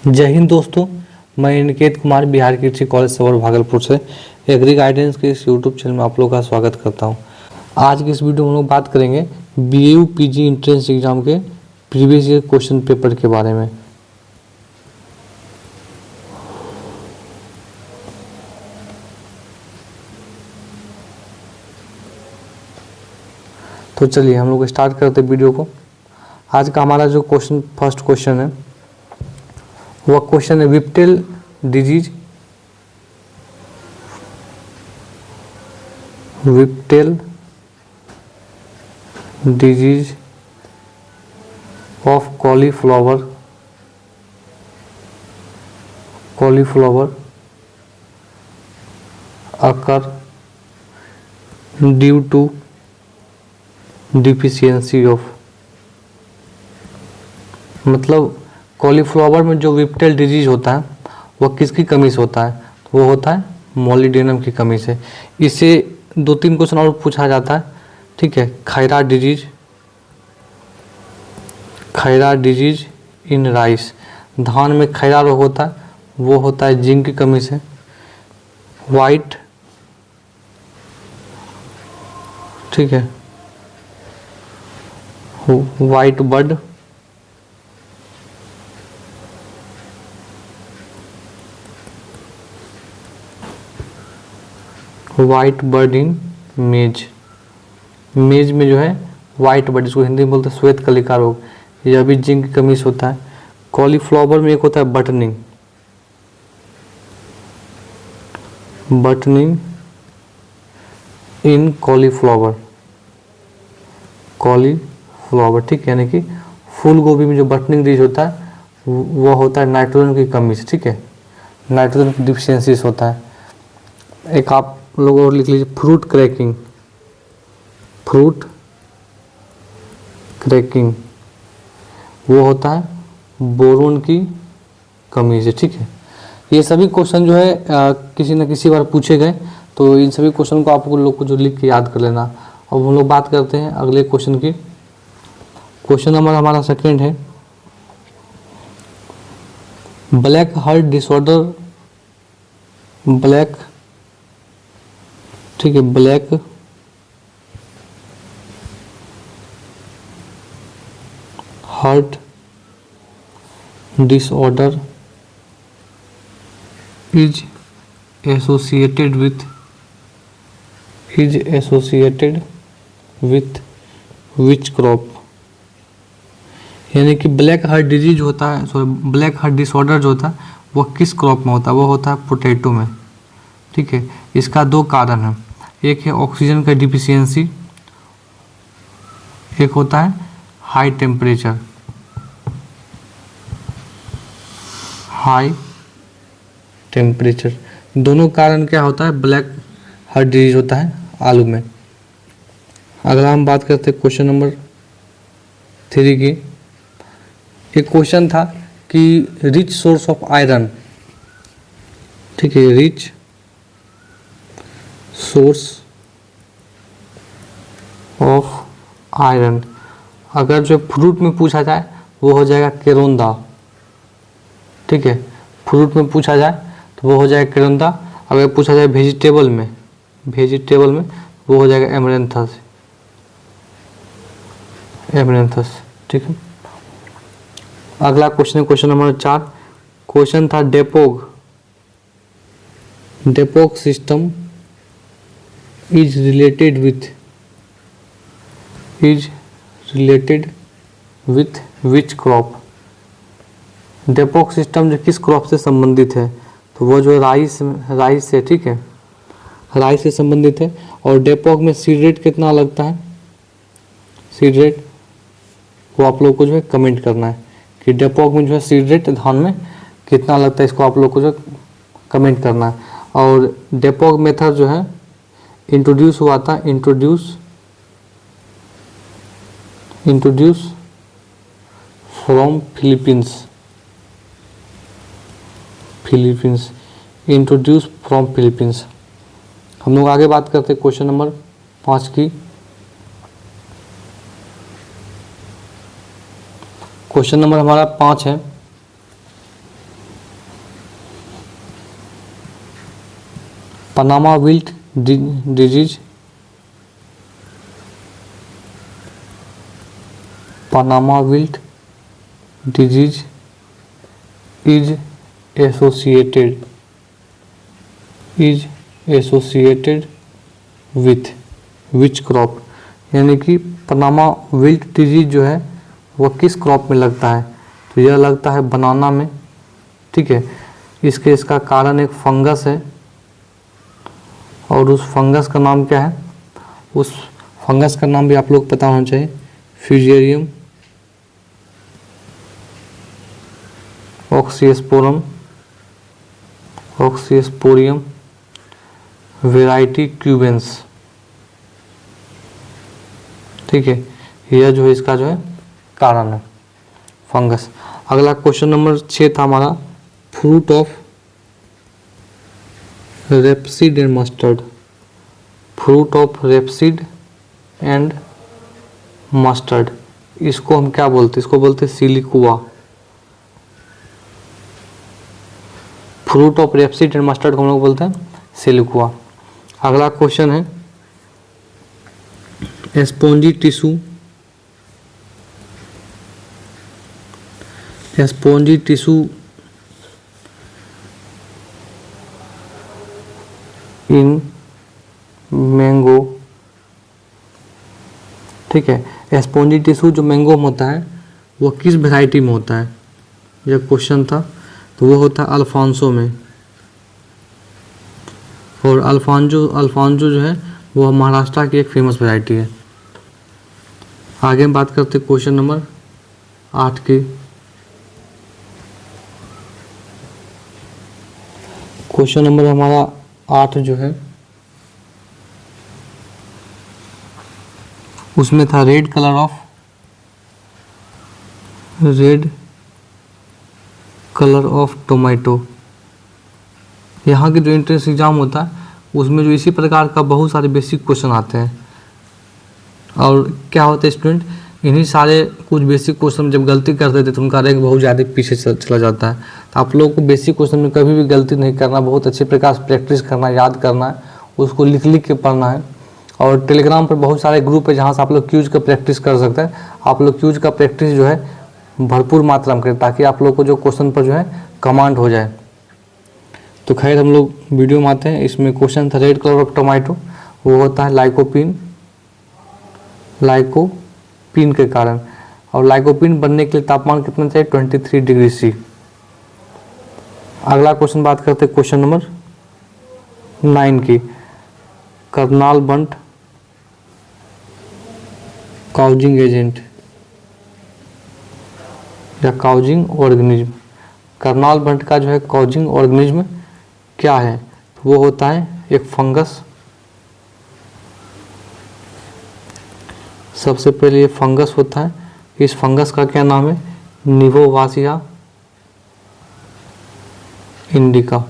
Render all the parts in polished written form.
जय हिंद दोस्तों, मैं निकेत कुमार बिहार कृषि कॉलेज सवर भागलपुर से एग्री गाइडेंस के इस यूट्यूब चैनल में आप लोगों का स्वागत करता हूं। आज की इस वीडियो में हम लोग बात करेंगे बीएयू पीजी एंट्रेंस एग्जाम के प्रीवियस ईयर क्वेश्चन पेपर के बारे में। तो चलिए हम लोग स्टार्ट करते हैं वीडियो को। आज का हमारा जो फर्स्ट क्वेश्चन है वह क्वेश्चन है whiptail disease of cauliflower occur due to deficiency of, मतलब कॉलीफ्लावर में जो विप्टेल डिजीज होता है वह किसकी कमी से होता है? तो वो होता है मॉलिडेनम की कमी से। इससे 2-3 क्वेश्चन और पूछा जाता है, ठीक है। खैरा डिजीज इन राइस, धान में खैरा रोग होता है, वो होता है जिंक की कमी से। वाइट, ठीक है, वाइट बर्ड इन मेज में जो है वाइट बर्ड, इसको हिंदी में बोलते हैं श्वेत कलिका रोग, यह भी जिंक की कमी से होता है। कॉलीफ्लावर में एक होता है बटनिंग इन कॉलीफ्लावर, ठीक है, यानी कि फूल गोभी में जो बटनिंग डिजीज होता है वह होता है नाइट्रोजन की कमी से, ठीक है, नाइट्रोजन की डिफिशियंसी से होता है। एक आप लोग और लिख लीजिए फ्रूट क्रैकिंग, वो होता है बोरोन की कमी से, ठीक है। ये सभी क्वेश्चन जो है किसी न किसी बार पूछे गए, तो इन सभी क्वेश्चन को आप लोग को जो लिख के याद कर लेना। अब हम लोग बात करते हैं अगले क्वेश्चन की। क्वेश्चन नंबर हमारा सेकंड है ब्लैक हार्ट डिसऑर्डर, ठीक है, black heart disorder is associated with which crop, यानी कि ब्लैक हार्ट डिजीज होता है, ब्लैक हार्ट डिसऑर्डर जो होता है वह किस क्रॉप में होता है? वो होता है पोटैटो में, ठीक है। इसका 2 कारण है, एक है ऑक्सीजन का डिफिशियंसी, एक होता है हाई टेम्परेचर। दोनों कारण क्या होता है? ब्लैक हार्ट डिजीज होता है आलू में। अगला हम बात करते हैं क्वेश्चन नंबर 3 की। एक क्वेश्चन था कि रिच सोर्स ऑफ आयरन, ठीक है, रिच सोर्स ऑफ आयरन, अगर जो फ्रूट में पूछा जाए वो हो जाएगा केरोंदा, ठीक है। फ्रूट में पूछा जाए तो वो हो जाएगा केरोंदा। अगर पूछा जाए वेजिटेबल में वो हो जाएगा एमरेंथस, ठीक है। अगला क्वेश्चन है क्वेश्चन नंबर 4। क्वेश्चन था डेपोक system is related with which crop, डेपोक सिस्टम जो किस क्रॉप से संबंधित है? तो वो जो राइस से, ठीक है, राइस से संबंधित है। और डेपोक में सीड रेट कितना लगता है? सीड रेट वो आप लोग को जो है कमेंट करना है कि डेपोक में जो है सीड रेट धान में कितना लगता है, इसको आप लोग को जो कमेंट करना है। और डेपोक मेथड जो है इंट्रोड्यूस हुआ था, इंट्रोड्यूस फ्रॉम फिलीपींस। हम लोग आगे बात करते हैं क्वेश्चन नंबर 5 की। क्वेश्चन नंबर हमारा 5 है, Panama wilt disease, Panama wilt disease is associated with which crop, यानी कि पनामा विल्ट डिजीज जो है वह किस क्रॉप में लगता है, तो यह लगता है बनाना में, ठीक है। इसका कारण एक फंगस है और उस फंगस का नाम क्या है, उस फंगस का नाम भी आप लोग पता होना चाहिए, फ्यूजेरियम ऑक्सीस्पोरियम वेराइटी क्यूबेंस, ठीक है। यह जो है इसका जो है कारण है फंगस। अगला क्वेश्चन नंबर 6 था हमारा, fruit of rapeseed and mustard, fruit of rapeseed and mustard, इसको हम क्या बोलते हैं, इसको बोलते हैं siliqua. Fruit of rapeseed and mustard को हम लोग बोलते हैं सिलिकुआ। अगला क्वेश्चन है स्पॉन्जी टिश्यू इन मैंगो, ठीक है। स्पॉन्जी टिश्यू जो मैंगो में होता है वो किस वैरायटी में होता है, यह क्वेश्चन था, तो वो होता है अल्फांसो में, और अल्फांसो जो है वो महाराष्ट्र की एक फेमस वैरायटी है। आगे हम बात करते हैं क्वेश्चन नंबर 8 की। क्वेश्चन नंबर हमारा 8 जो है उसमें था रेड कलर ऑफ टोमेटो। यहाँ के जो एंट्रेंस एग्जाम होता है उसमें जो इसी प्रकार का बहुत सारे बेसिक क्वेश्चन आते हैं, और क्या होता है स्टूडेंट, इन्हीं सारे कुछ बेसिक क्वेश्चन जब गलती कर देते तो उनका रैंक बहुत ज़्यादा पीछे चला जाता है। तो आप लोगों को बेसिक क्वेश्चन में कभी भी गलती नहीं करना, बहुत अच्छे प्रकार से प्रैक्टिस करना, याद करना है, उसको लिख के पढ़ना है। और टेलीग्राम पर बहुत सारे ग्रुप है जहाँ से आप लोग क्यूज का प्रैक्टिस कर सकते हैं। आप लोग क्यूज का प्रैक्टिस जो है भरपूर मात्रा में करें ताकि आप लोग को जो क्वेश्चन पर जो है कमांड हो जाए। तो खैर हम लोग वीडियो में आते हैं। इसमें क्वेश्चन था रेड कलर ऑफ टोमेटो, वो होता है लाइकोपीन के कारण, और लाइकोपीन बनने के लिए तापमान कितना चाहिए, 23 डिग्री सी। अगला क्वेश्चन बात करते हैं क्वेश्चन नंबर 9 की, कर्नाल बंट काउजिंग एजेंट या काउजिंग ऑर्गेनिज्म। कर्नाल बंट का जो है काउजिंग ऑर्गेनिज्म क्या है, वो होता है एक फंगस। सबसे पहले ये फंगस होता है, इस फंगस का क्या नाम है, निवोवासिया इंडिका।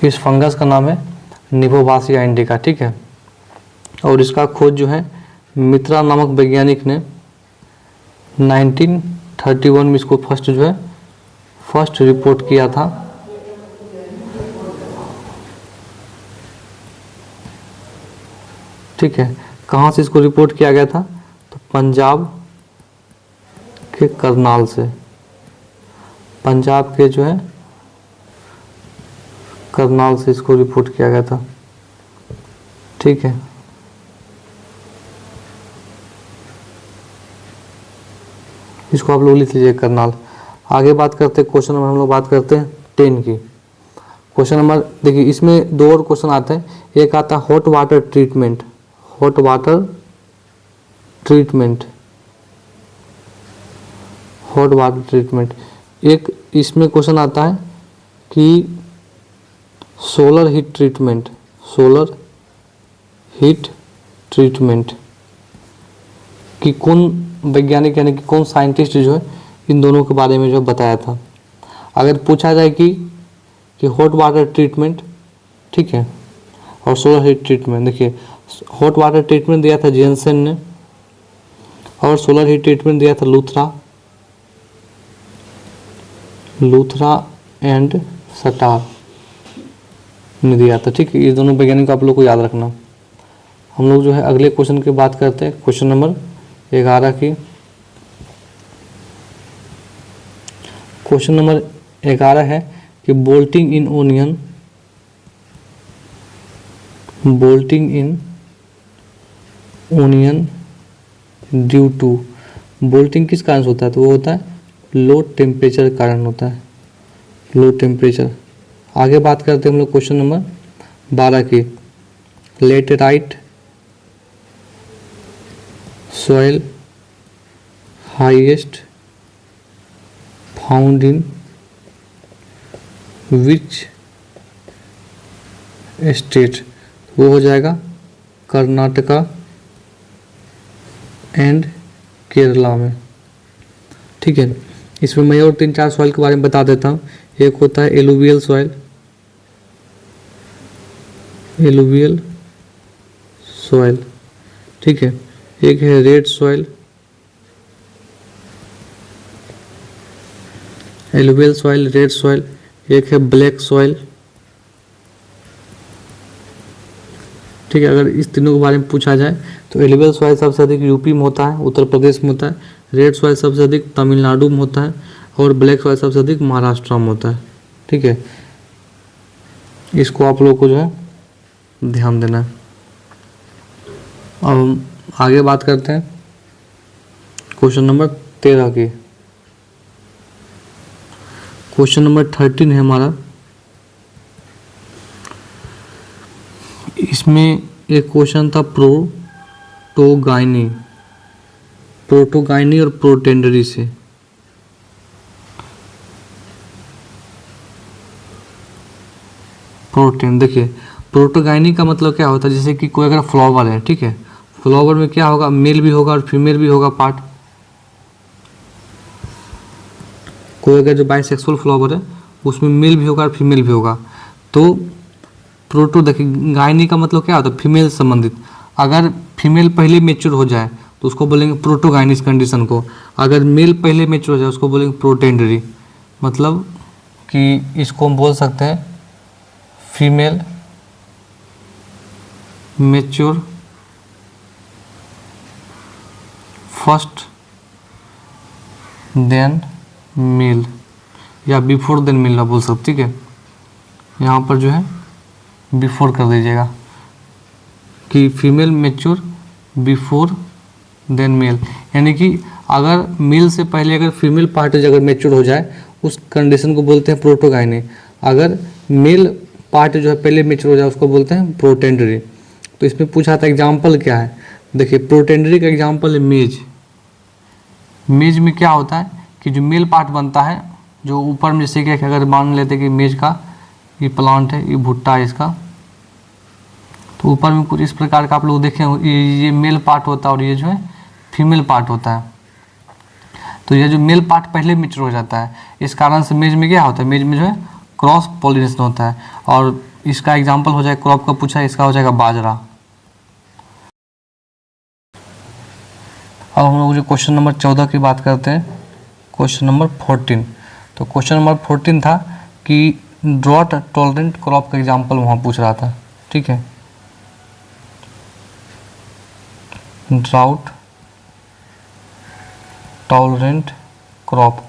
इस फंगस का नाम है निवोवासिया इंडिका, ठीक है। और इसका खोज जो है मित्रा नामक वैज्ञानिक ने 1931 में इसको फर्स्ट रिपोर्ट किया था। ठीक है, कहाँ से इसको रिपोर्ट किया गया था, तो पंजाब के करनाल से, पंजाब के जो है करनाल से इसको रिपोर्ट किया गया था, ठीक है। इसको आप लोग लिख लीजिए करनाल। आगे बात करते हैं क्वेश्चन नंबर, हम लोग बात करते हैं 10 की। क्वेश्चन नंबर देखिए, इसमें 2 और क्वेश्चन आते हैं। एक आता है hot water treatment, hot water treatment. एक इसमें क्वेश्चन आता है कि सोलर हीट ट्रीटमेंट कि कौन वैज्ञानिक यानी कि कौन साइंटिस्ट जो है इन दोनों के बारे में जो बताया था। अगर पूछा जाए कि हॉट वाटर ट्रीटमेंट, ठीक है, और सोलर हीट ट्रीटमेंट, देखिए हॉट वाटर ट्रीटमेंट दिया था जेनसेन ने और सोलर हीट ट्रीटमेंट दिया था लूथरा एंड सटार। नहीं दिया था। ठीक है, ये दोनों वैज्ञानिक को आप लोग को याद रखना। हम लोग जो है अगले क्वेश्चन की बात करते हैं, क्वेश्चन नंबर 11 की। क्वेश्चन नंबर 11 है कि bolting in onion, bolting in onion due to, bolting किस कारण से होता है? तो वो होता है लो टेम्परेचर कारण होता है, लो टेम्परेचर। आगे बात करते हैं हम लोग क्वेश्चन नंबर 12 की। Laterite soil highest found in which state, वो हो जाएगा कर्नाटका एंड केरला में। ठीक है, इसमें मैं और 3-4 सॉइल के बारे में बता देता हूँ। एक होता है एलुवियल सॉइल, एलुवियल सॉइल, ठीक है। एक है red soil, alluvial soil, red soil. एक है ब्लैक सॉइल, ठीक है। अगर इस तीनों के बारे में पूछा जाए तो एलुवियल सॉइल सबसे अधिक यूपी में होता है, उत्तर प्रदेश में होता है। रेड सॉइल सबसे अधिक तमिलनाडु में होता है और ब्लैक सॉइल सबसे अधिक महाराष्ट्र में होता है। ठीक है, इसको आप लोगों को जो है ध्यान देना है। अब हम आगे बात करते हैं क्वेश्चन नंबर 13 की। क्वेश्चन नंबर 13 है हमारा। इसमें एक क्वेश्चन था प्रोटोगाइनी, प्रोटोगाइनी और प्रोटेंडरी से। प्रोटेन, देखिए प्रोटोगाइनी का मतलब क्या होता है? जैसे कि कोई अगर फ्लावर है, ठीक है, फ्लावर में क्या होगा? मेल भी होगा और फीमेल भी होगा पार्ट। कोई अगर जो बाइसेक्सुअल फ्लावर है उसमें मेल भी होगा और फीमेल भी होगा। तो प्रोटो, देखिए गायनी का मतलब क्या होता है? फीमेल संबंधित। अगर फीमेल पहले मेच्योर हो जाए तो उसको बोलेंगे प्रोटोगाइनिस कंडीशन को। अगर मेल पहले मेच्योर हो जाए उसको बोलेंगे प्रोटेंडरी। मतलब कि इसको हम बोल सकते हैं female mature first than male, या बिफोर देन मेल ना बोल सकते। ठीक है, यहाँ पर जो है बिफोर कर दीजिएगा कि female mature before than male, यानी कि अगर मेल से पहले अगर फीमेल पार्ट अगर मेच्योर हो जाए उस कंडीशन को बोलते हैं प्रोटोगाइनी। अगर मेल पार्ट जो है पहले मेच्योर हो जाए उसको बोलते हैं प्रोटेंडरी। तो इसमें पूछा था एग्जाम्पल क्या है? देखिए प्रोटेंडरी का एग्जाम्पल है मेज। मेज में क्या होता है कि जो मेल पार्ट बनता है, जो ऊपर में जैसे कि अगर मान लेते कि मेज का ये प्लांट है, ये भुट्टा है इसका, तो ऊपर में कुछ इस प्रकार का आप लोग देखें, ये मेल पार्ट होता है और ये जो है फीमेल पार्ट होता है। तो ये जो मेल पार्ट पहले मेच्योर हो जाता है, इस कारण से मेज में क्या होता है? मेज में जो है क्रॉस पॉलिनेशन होता है। और इसका एग्जाम्पल हो जाए, क्रॉप का पूछा है, इसका हो जाएगा बाजरा। अब हम लोग जो क्वेश्चन नंबर 14 की बात करते हैं, क्वेश्चन नंबर 14। तो क्वेश्चन नंबर 14 था कि ड्रॉट टॉलरेंट क्रॉप का एग्जाम्पल वहाँ पूछ रहा था। ठीक है, ड्राउट टॉलरेंट क्रॉप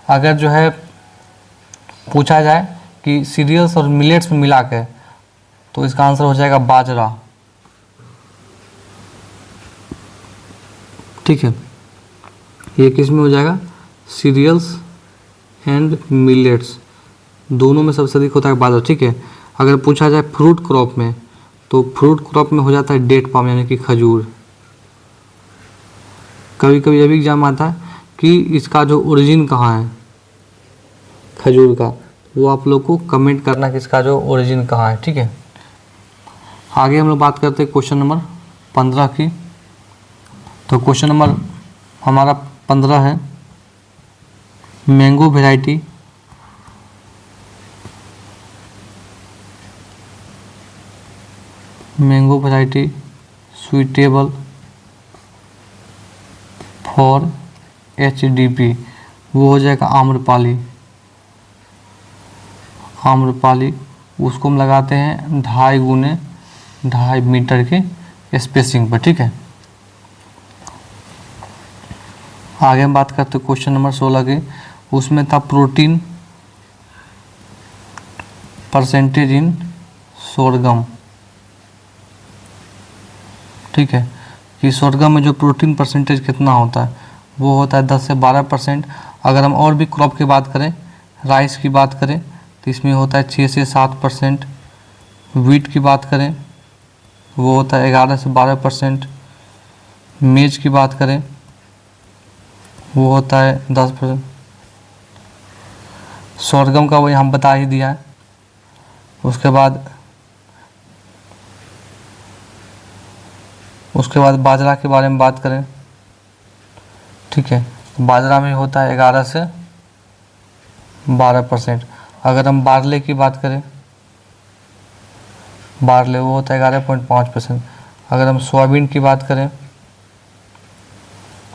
अगर जो है पूछा जाए कि सीरियल्स और मिलेट्स में मिला के, तो इसका आंसर हो जाएगा बाजरा। ठीक है, ये किस में हो जाएगा? सीरियल्स एंड मिलेट्स, दोनों में सबसे अधिक होता है बाजरा। ठीक है, अगर पूछा जाए फ्रूट क्रॉप में, तो फ्रूट क्रॉप में हो जाता है डेट पाम यानी कि खजूर। कभी कभी यह भी एग्जाम आता है कि इसका जो ओरिजिन कहाँ है खजूर का, वो आप लोग को कमेंट करना कि इसका जो ओरिजिन कहाँ है। ठीक है, आगे हम लोग बात करते हैं क्वेश्चन नंबर 15 की। तो क्वेश्चन नंबर हमारा 15 है, mango variety suitable for HDP, वो हो जाएगा आम्रपाली। उसको हम लगाते हैं 2.5 गुने 2.5 मीटर के स्पेसिंग पर, ठीक है। आगे हम बात करते हैं क्वेश्चन नंबर 16 की। उसमें था प्रोटीन परसेंटेज इन सोरगम, ठीक है, कि सोरगम में जो प्रोटीन परसेंटेज कितना होता है, वो होता है 10 से 12%। अगर हम और भी क्रॉप की बात करें, राइस की बात करें, तो इसमें होता है 6 से 7%। वीट की बात करें, वो होता है 11 से 12%। मेज की बात करें, वो होता है 10%। सोरगम का वही हम बता ही दिया है। उसके बाद बाजरा के बारे में बात करें, ठीक है, तो बाजरा में होता है 11 से 12%। अगर हम बारले की बात करें, बारले वो होता है 11.5%। अगर हम सोयाबीन की बात करें,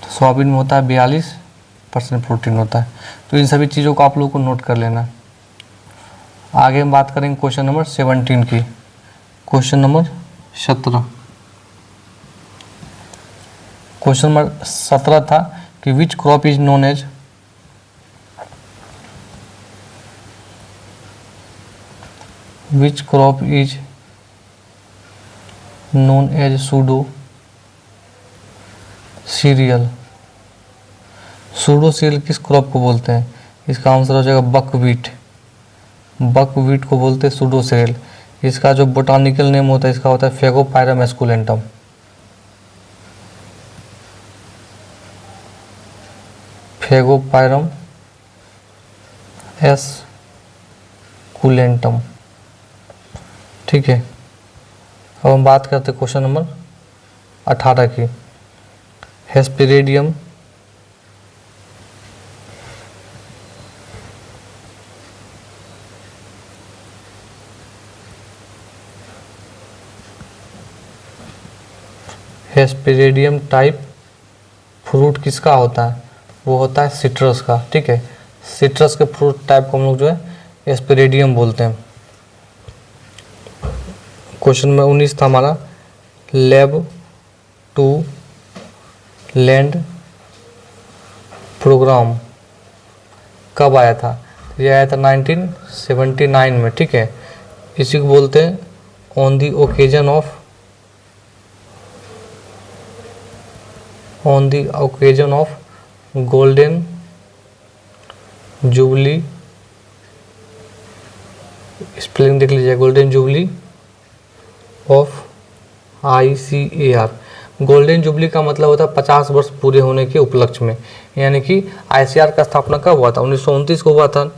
तो सोयाबीन में होता है 42% प्रोटीन होता है। तो इन सभी चीज़ों को आप लोगों को नोट कर लेना। आगे हम बात करेंगे क्वेश्चन नंबर 17 की। क्वेश्चन नंबर 17, क्वेश्चन नंबर 17 था कि which crop is known as pseudo cereal. Pseudo cereal किस क्रॉप को बोलते हैं? इसका आंसर हो जाएगा बकव्हीट। बकव्हीट को बोलते हैं सूडो सीरियल। इसका जो बोटानिकल नेम होता है, इसका होता है फेगोपायरम एस्कुलेंटम। फेगोपायरम एस्कुलेंटम, ठीक है। अब हम बात करते हैं क्वेश्चन नंबर 18 की। हेस्पेरेडियम टाइप फ्रूट किसका होता है? वो होता है सिट्रस का, ठीक है। सिट्रस के फ्रूट टाइप को हम लोग जो है एस्पेरेडियम बोलते हैं। क्वेश्चन में 19 था हमारा, लैब टू लैंड प्रोग्राम कब आया था? ये आया था 1979 में, ठीक है। इसी को बोलते हैं on the occasion of golden jubilee. Spelling देख लीजिए, golden jubilee of ICAR। Golden jubilee का मतलब होता है 50 वर्ष पूरे होने के उपलक्ष्य में, यानी कि ICAR का स्थापना कब हुआ था? 1929 को हुआ था।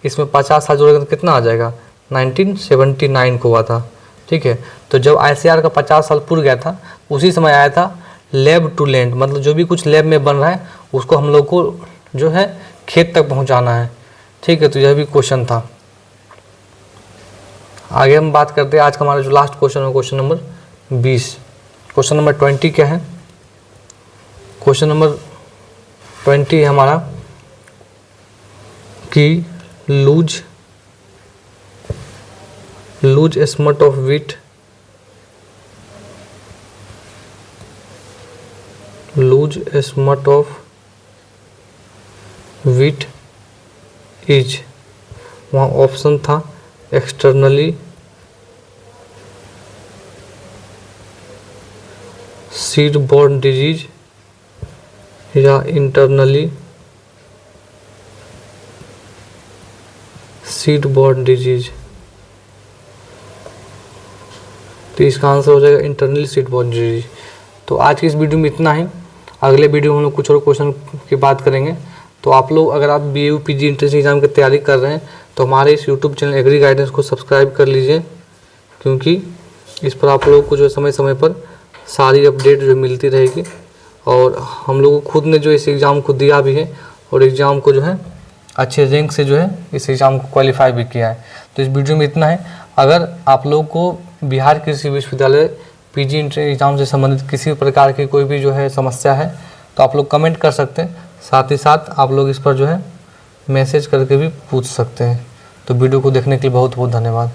इसमें 50 साल जोड़ेगा तो कितना आ जाएगा? 1979 को हुआ था, ठीक है। तो जब ICAR का 50 साल पूरा गया था, उसी समय आया था लैब टू लैंड, मतलब जो भी कुछ लैब में बन रहा है उसको हम लोग को जो है खेत तक पहुंचाना है, ठीक है। तो यह भी क्वेश्चन था। आगे हम बात करते हैं आज का हमारा जो लास्ट क्वेश्चन है, क्वेश्चन नंबर 20। क्वेश्चन नंबर 20 क्या है? क्वेश्चन नंबर 20 है हमारा कि loose smut of wheat, loose smut of wheat is, वहाँ ऑप्शन था एक्सटर्नली सीड बॉर्न डिजीज या इंटरनली सीड बॉर्न डिजीज। तो इसका आंसर हो जाएगा इंटरनली सीड बॉर्न डिजीज। तो आज की इस वीडियो में इतना ही। अगले वीडियो में हम लोग कुछ और क्वेश्चन की बात करेंगे। तो आप लोग अगर आप BAU PG एंट्रेंस एग्जाम की तैयारी कर रहे हैं तो हमारे इस यूट्यूब चैनल एग्री गाइडेंस को सब्सक्राइब कर लीजिए, क्योंकि इस पर आप लोगों को जो समय समय पर सारी अपडेट जो मिलती रहेगी। और हम लोगों को खुद ने जो इस एग्ज़ाम को दिया भी है और एग्ज़ाम को जो है अच्छे रैंक से जो है इस एग्ज़ाम को क्वालिफाई भी किया है। तो इस वीडियो में इतना है। अगर आप लोगों को बिहार कृषि विश्वविद्यालय PG एग्ज़ाम से संबंधित किसी प्रकार की कोई भी जो है समस्या है तो आप लोग कमेंट कर सकते हैं। साथ ही साथ आप लोग इस पर जो है मैसेज करके भी पूछ सकते हैं। तो वीडियो को देखने के लिए बहुत बहुत धन्यवाद।